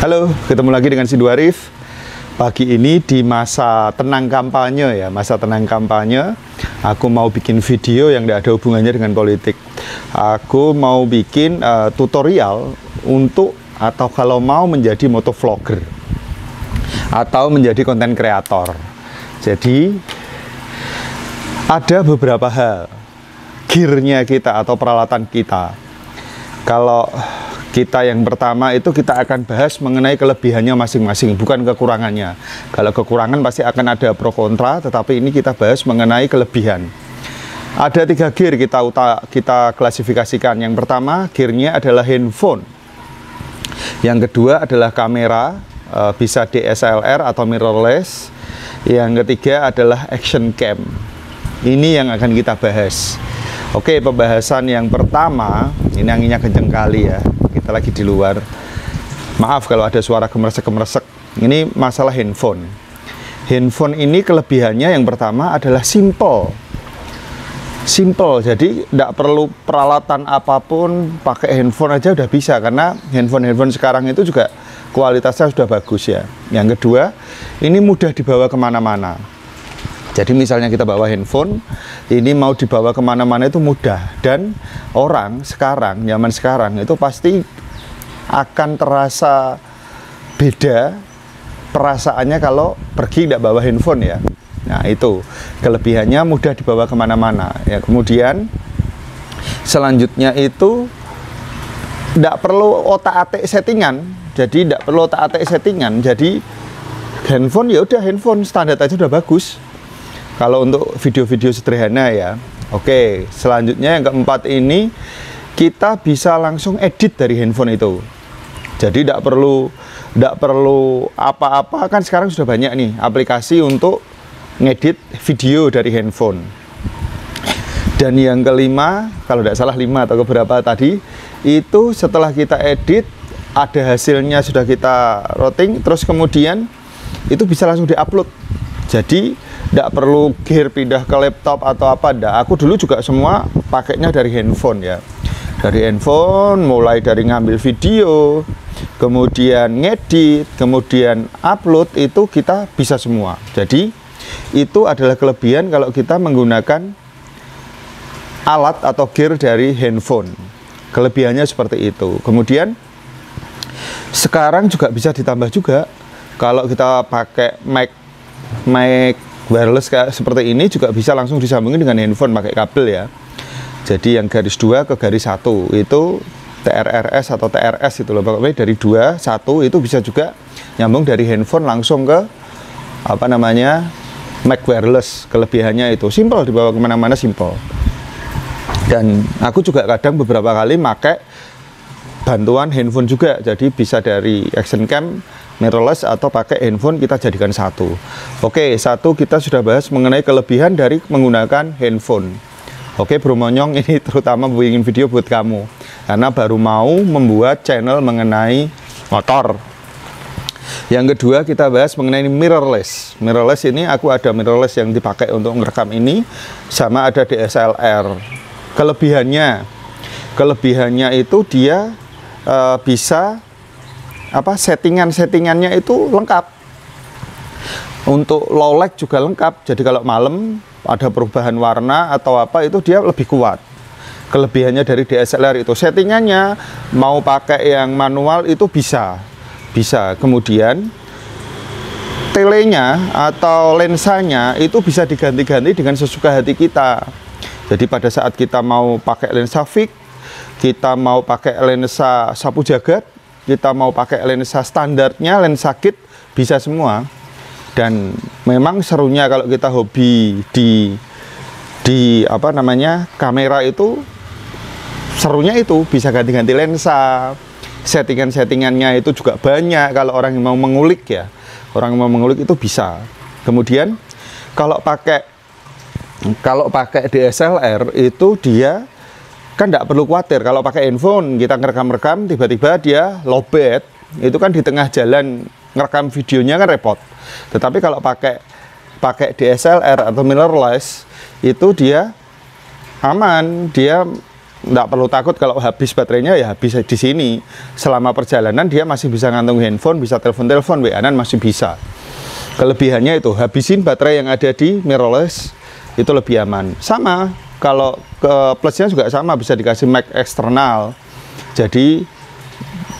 Halo, ketemu lagi dengan Sindu Arif. Pagi ini di masa tenang kampanye ya, masa tenang kampanye, aku mau bikin video yang tidak ada hubungannya dengan politik. Aku mau bikin tutorial untuk atau kalau mau menjadi motovlogger atau menjadi konten kreator. Jadi ada beberapa hal, gearnya kita atau peralatan kita. Kalau kita yang pertama itu kita akan bahas mengenai kelebihannya masing-masing, bukan kekurangannya. Kalau kekurangan pasti akan ada pro kontra, tetapi ini kita bahas mengenai kelebihan. Ada 3 gear kita klasifikasikan. Yang pertama, gearnya adalah handphone. Yang kedua adalah kamera, bisa DSLR atau mirrorless. Yang ketiga adalah action cam. Ini yang akan kita bahas. Oke, pembahasan yang pertama, ini anginnya kenceng kali ya. Kita lagi di luar. Maaf kalau ada suara gemeresek-gemeresek. Ini masalah handphone. Handphone ini kelebihannya yang pertama adalah simple. Simple, jadi tidak perlu peralatan apapun, pakai handphone aja udah bisa. Karena handphone sekarang itu juga kualitasnya sudah bagus ya. Yang kedua, ini mudah dibawa kemana-mana. Jadi misalnya kita bawa handphone, ini mau dibawa kemana-mana itu mudah. Dan orang sekarang, zaman sekarang itu pasti akan terasa beda perasaannya kalau pergi tidak bawa handphone ya. Nah itu kelebihannya, mudah dibawa kemana-mana ya. Kemudian selanjutnya itu tidak perlu otak-atik settingan. Jadi tidak perlu otak-atik settingan. Jadi handphone ya udah, handphone standar aja udah bagus. Kalau untuk video-video sederhana ya. Oke, selanjutnya yang keempat ini kita bisa langsung edit dari handphone itu. Jadi tidak perlu apa-apa, kan sekarang sudah banyak nih aplikasi untuk ngedit video dari handphone. Dan yang kelima, kalau tidak salah 5 atau keberapa tadi, itu setelah kita edit ada hasilnya sudah kita routing, terus kemudian itu bisa langsung diupload. Jadi tidak perlu gear pindah ke laptop atau apa. Aku dulu juga semua pakainya dari handphone ya. Dari handphone, mulai dari ngambil video, kemudian ngedit, kemudian upload, itu kita bisa semua. Jadi itu adalah kelebihan kalau kita menggunakan alat atau gear dari handphone. Kelebihannya seperti itu. Kemudian sekarang juga bisa ditambah juga. Kalau kita pakai mic wireless kayak seperti ini juga bisa langsung disambungin dengan handphone pakai kabel ya. Jadi yang garis 2 ke garis 1 itu TRRS atau TRS itu loh, pokoknya dari 2 1 itu bisa juga nyambung dari handphone langsung ke apa namanya mic wireless. Kelebihannya itu simple, dibawa kemana-mana simple. Dan aku juga kadang beberapa kali pakai bantuan handphone juga, jadi bisa dari action cam, mirrorless atau pakai handphone kita jadikan satu. Oke, satu kita sudah bahas mengenai kelebihan dari menggunakan handphone. Oke Bro Monyong, ini terutama bikin video buat kamu karena baru mau membuat channel mengenai motor. Yang kedua kita bahas mengenai mirrorless. Mirrorless ini aku ada mirrorless yang dipakai untuk merekam ini, sama ada DSLR. Kelebihannya itu dia bisa settingannya itu lengkap. Untuk low light juga lengkap. Jadi kalau malam ada perubahan warna atau apa itu dia lebih kuat. Kelebihannya dari DSLR itu settingannya mau pakai yang manual itu bisa. Kemudian telenya atau lensanya itu bisa diganti-ganti dengan sesuka hati kita. Jadi pada saat kita mau pakai lensa fix, kita mau pakai lensa sapu jagat, kita mau pakai lensa standarnya, lensa kit, bisa semua. Dan memang serunya kalau kita hobi di apa namanya kamera itu, serunya itu bisa ganti-ganti lensa, settingannya itu juga banyak. Kalau orang yang mau mengulik ya, orang yang mau mengulik itu bisa. Kemudian kalau pakai DSLR itu dia kan tidak perlu khawatir. Kalau pakai handphone kita ngerekam tiba-tiba dia lowbat, itu kan di tengah jalan ngerekam videonya kan repot. Tetapi kalau pakai DSLR atau mirrorless itu dia aman, dia nggak perlu takut kalau habis baterainya, ya habis di sini. Selama perjalanan dia masih bisa ngantung handphone, bisa telepon-telepon, WA-an masih bisa. Kelebihannya itu habisin baterai yang ada di mirrorless itu lebih aman. Sama kalau ke plusnya juga sama, bisa dikasih mic eksternal. Jadi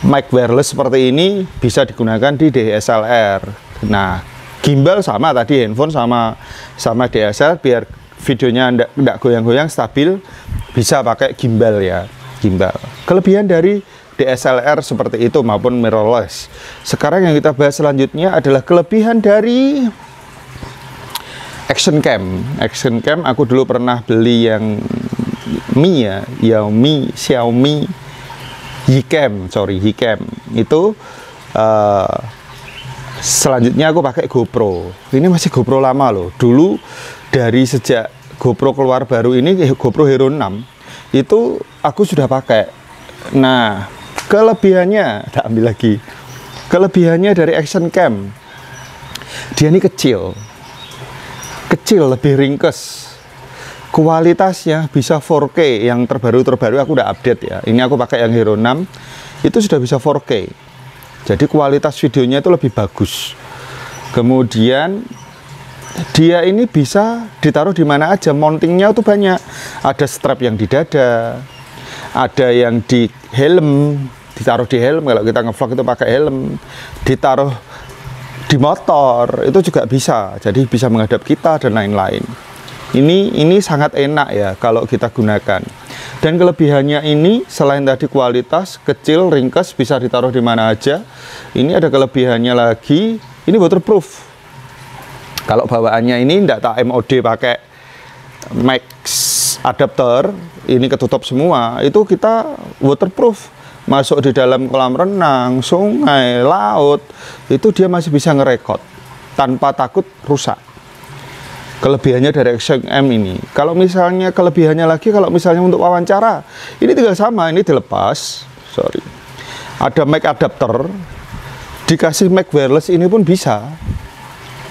mic wireless seperti ini bisa digunakan di DSLR. Nah, gimbal sama tadi, handphone sama DSLR, biar videonya enggak goyang-goyang, stabil, bisa pakai gimbal ya, gimbal. Kelebihan dari DSLR seperti itu maupun mirrorless. Sekarang yang kita bahas selanjutnya adalah kelebihan dari action cam. Action cam aku dulu pernah beli yang Xiaomi Yicam itu. Selanjutnya aku pakai GoPro. Ini masih GoPro lama loh. Dulu dari sejak GoPro keluar baru ini, GoPro Hero 6 itu aku sudah pakai. Nah, kelebihannya, tak ambil lagi. Kelebihannya dari action cam, dia ini kecil, lebih ringkes. Kualitasnya bisa 4K, yang terbaru aku udah update ya. Ini aku pakai yang Hero 6, itu sudah bisa 4K. Jadi kualitas videonya itu lebih bagus. Kemudian dia ini bisa ditaruh di mana aja, mountingnya itu banyak. Ada strap yang di dada, ada yang di helm, ditaruh di helm. Kalau kita ngevlog itu pakai helm, ditaruh di motor itu juga bisa. Jadi bisa menghadap kita dan lain-lain. Ini sangat enak ya kalau kita gunakan. Dan kelebihannya ini selain tadi kualitas, kecil, ringkes, bisa ditaruh di mana aja. Ini ada kelebihannya lagi, ini waterproof. Kalau bawaannya ini tidak tak MOD pakai max adapter, ini ketutup semua, itu kita waterproof. Masuk di dalam kolam renang, sungai, laut, itu dia masih bisa ngerekod tanpa takut rusak. Kelebihannya dari action cam ini. Kalau misalnya kelebihannya lagi, kalau misalnya untuk wawancara, ini tinggal sama, ini dilepas, ada mic adapter, dikasih mic wireless, ini pun bisa.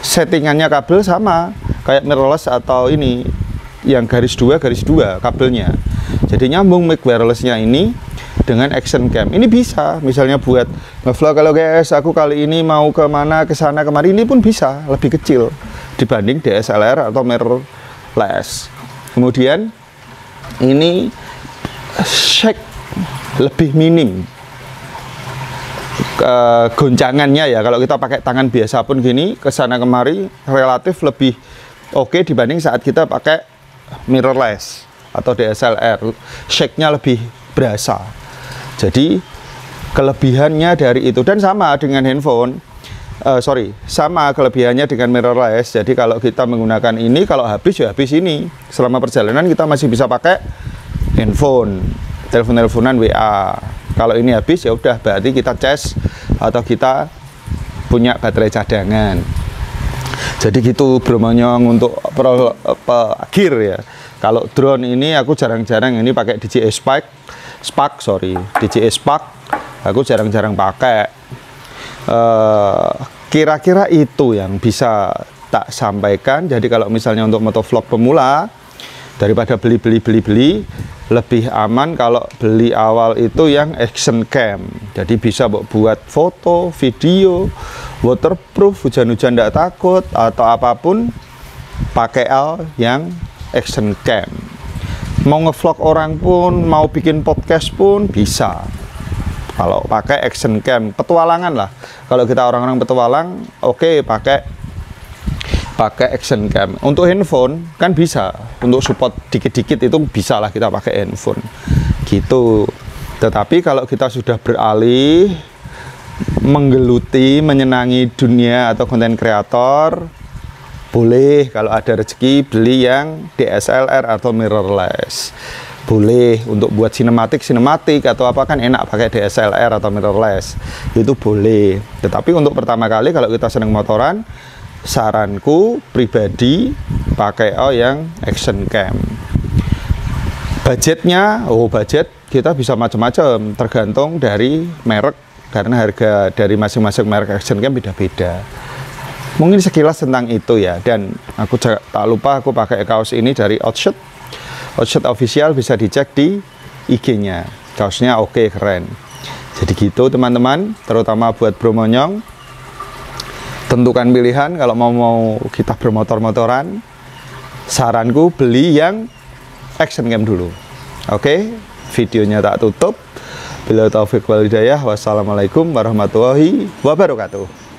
Settingannya kabel sama, kayak mirrorless atau ini, yang garis dua kabelnya. Jadi nyambung mic wirelessnya ini dengan action cam. Ini bisa, misalnya buat ngevlog, kalau guys, aku kali ini mau kemana, kesana, kemari, ini pun bisa, lebih kecil dibanding DSLR atau mirrorless. Kemudian ini shake lebih minim, goncangannya ya. Kalau kita pakai tangan biasa pun gini, kesana kemari relatif lebih oke dibanding saat kita pakai mirrorless atau DSLR. Shake-nya lebih berasa. Jadi kelebihannya dari itu, dan sama dengan handphone. Sama kelebihannya dengan mirrorless. Jadi kalau kita menggunakan ini, kalau habis ya habis ini. Selama perjalanan kita masih bisa pakai handphone, telepon-teleponan, WA. Kalau ini habis ya udah, berarti kita cas atau kita punya baterai cadangan. Jadi gitu Bro Monyong untuk gear ya. Kalau drone ini aku jarang-jarang ini pakai DJI Spark, DJI Spark. Aku jarang-jarang pakai. Kira-kira itu yang bisa tak sampaikan. Jadi kalau misalnya untuk motovlog pemula, daripada beli lebih aman kalau beli awal itu yang action cam. Jadi bisa buat foto, video, waterproof, hujan-hujan tidak takut atau apapun, pakai yang action cam. Mau ngevlog orang pun, mau bikin podcast pun bisa. Kalau pakai action cam, petualangan lah. Kalau kita orang-orang petualang, oke, pakai action cam. Untuk handphone kan bisa, untuk support dikit-dikit itu bisa lah kita pakai handphone. Gitu. Tetapi kalau kita sudah beralih menggeluti, menyenangi dunia atau konten kreator, boleh kalau ada rezeki beli yang DSLR atau mirrorless. Boleh untuk buat sinematik atau apa, kan enak pakai DSLR atau mirrorless, itu boleh. Tetapi untuk pertama kali kalau kita senang motoran, saranku pribadi pakai yang action cam. Budgetnya, budget kita bisa macam-macam, tergantung dari merek, karena harga dari masing-masing merek action cam beda-beda. Mungkin sekilas tentang itu ya. Dan aku tak lupa, aku pakai kaos ini dari Outshot official, bisa dicek di IG-nya. Kaosnya oke, keren. Jadi gitu teman-teman, terutama buat bro monyong, tentukan pilihan kalau mau kita bermotor-motoran. Saranku beli yang action cam dulu. Oke, videonya tak tutup. Bila taufiq wal hidayah, wassalamualaikum warahmatullahi wabarakatuh.